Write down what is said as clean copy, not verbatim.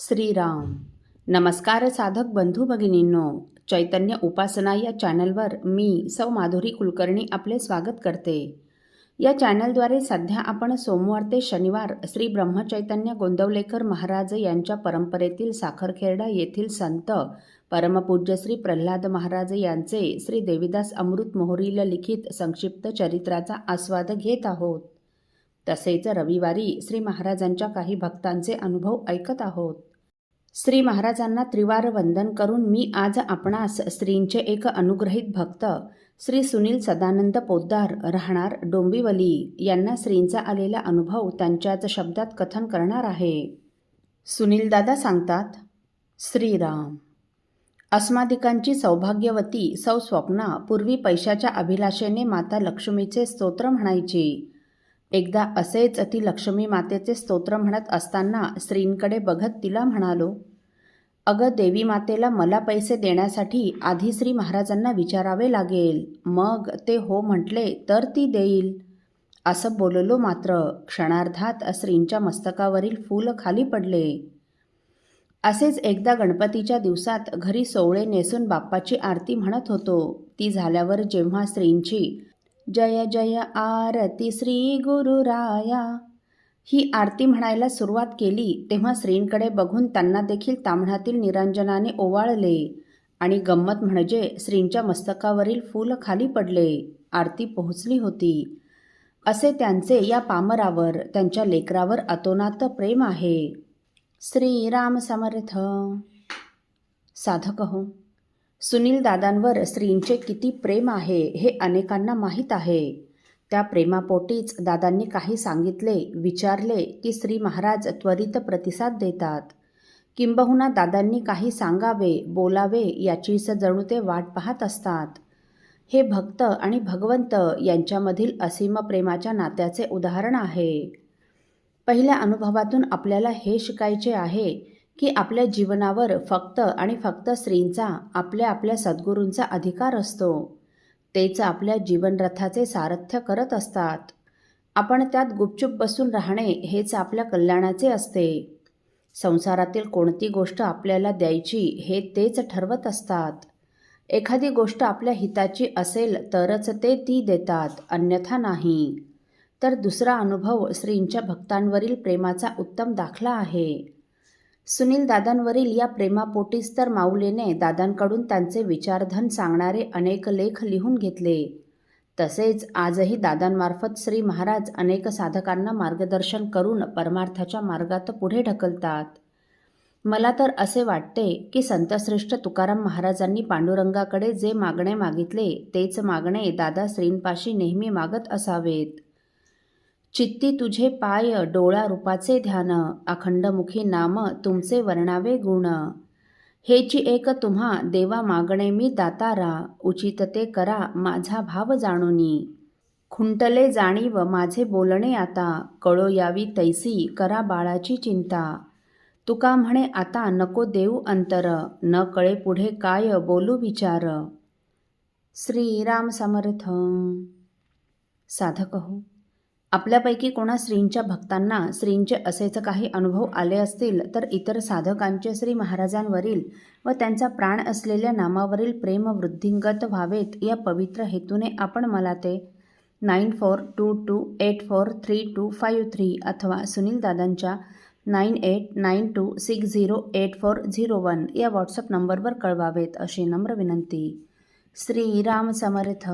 श्रीराम. नमस्कार साधक बंधू भगिनींनो, चैतन्य उपासना या चॅनलवर मी सौ माधुरी कुलकर्णी आपले स्वागत करते. या चॅनलद्वारे सध्या आपण सोमवार ते शनिवार श्री ब्रह्मचैतन्य गोंदवलेकर महाराज यांच्या परंपरेतील साखरखेर्डा येथील संत परमपूज्य श्री प्रल्हाद महाराज यांचे श्री देवीदास अमृत मोहरील लिखित संक्षिप्त चरित्राचा आस्वाद घेत आहोत. तसेच रविवारी श्री महाराजांच्या काही भक्तांचे अनुभव ऐकत आहोत. श्री महाराजांना त्रिवार वंदन करून मी आज आपणास श्रींचे एक अनुग्रहित भक्त श्री सुनील सदानंद पोद्दार राहणार डोंबिवली यांना श्रींचा आलेला अनुभव त्यांच्याच शब्दात कथन करणार आहे. सुनील दादा सांगतात, श्रीराम. अस्मादिकांची सौभाग्यवती सौ स्वप्ना पूर्वी पैशाच्या अभिलाषेने माता लक्ष्मीचे स्तोत्र म्हणायची. एकदा असेच ती लक्ष्मी मातेचे स्तोत्र म्हणत असताना श्रींकडे बघत तिला म्हणालो, अगं देवी मातेला मला पैसे देण्यासाठी आधी श्री महाराजांना विचारावे लागेल, मग ते हो म्हटले तर ती देईल. असं बोललो मात्र क्षणार्धात श्रींच्या मस्तकावरील फूल खाली पडले. असेच एकदा गणपतीच्या दिवसात घरी सोवळे नेसून बाप्पाची आरती म्हणत होतो. ती झाल्यावर जेव्हा श्रींची जय जय आरती श्री गुरुराया ही आरती म्हणायला सुरुवात केली तेव्हा श्रींकडे बघून त्यांना देखील ताम्हणातील निरांजनाने ओवाळले आणि गंमत म्हणजे श्रींच्या मस्तकावरील फूल खाली पडले. आरती पोहोचली होती. असे त्यांचे या पामरावर, त्यांच्या लेकरावर अतोनात प्रेम आहे. श्रीराम समर्थ. साधक हो, सुनील दादांवर श्रींचे किती प्रेम आहे हे अनेकांना माहीत आहे. त्या प्रेमापोटीच दादांनी काही सांगितले, विचारले की श्री महाराज त्वरित प्रतिसाद देतात. किंबहुना दादांनी काही सांगावे, बोलावे याचीच जणू ते वाट पाहत असतात. हे भक्त आणि भगवंत यांच्यामधील असीम प्रेमाच्या नात्याचे उदाहरण आहे. पहिल्या अनुभवातून आपल्याला हे शिकायचे आहे की आपल्या जीवनावर फक्त आणि फक्त श्रींचा, आपल्या सद्गुरूंचा अधिकार असतो. तेच आपल्या जीवनरथाचे सारथ्य करत असतात. आपण त्यात गुपचूप बसून राहणे हेच आपल्या कल्याणाचे असते. संसारातील कोणती गोष्ट आपल्याला द्यायची हे तेच ठरवत असतात. एखादी गोष्ट आपल्या हिताची असेल तरच ते ती देतात, अन्यथा नाही. तर दुसरा अनुभव श्रींच्या भक्तांवरील प्रेमाचा उत्तम दाखला आहे. सुनील दादांवरील या प्रेमापोटीच तर माऊलीने दादांकडून त्यांचे विचारधन सांगणारे अनेक लेख लिहून घेतले. तसेच आजही दादांमार्फत श्री महाराज अनेक साधकांना मार्गदर्शन करून परमार्थाच्या मार्गात पुढे ढकलतात. मला तर असे वाटते की संतश्रेष्ठ तुकाराम महाराजांनी पांडुरंगाकडे जे मागणे मागितले तेच मागणे दादा श्रींपाशी नेहमी मागत असावेत. चित्ती तुझे पाय डोळा रूपाचे ध्यान, अखंडमुखी नाम तुमचे वर्णावे गुण. हेची एक तुम्हा देवा मागणे मी दातारा, उचित ते करा माझा भाव जाणूनी. खुंटले जाणीव माझे बोलणे आता, कळो यावी तैसी करा बाळाची चिंता. तुका म्हणे आता नको देऊ अंतर, न कळे पुढे काय बोलू विचार. श्रीराम समर्थ. साधक हो, आपल्यापैकी कोणा श्रींच्या भक्तांना श्रींचे असेच काही अनुभव आले असतील तर इतर साधकांचे श्री महाराजांवरील व त्यांचा प्राण असलेल्या नामावरील प्रेम वृद्धिंगत व्हावेत या पवित्र हेतूने आपण मला ते 9422843253 अथवा सुनील दादांच्या 9892608401 या व्हॉट्सअप नंबरवर कळवावेत अशी नम्र विनंती. श्रीराम समर्थ.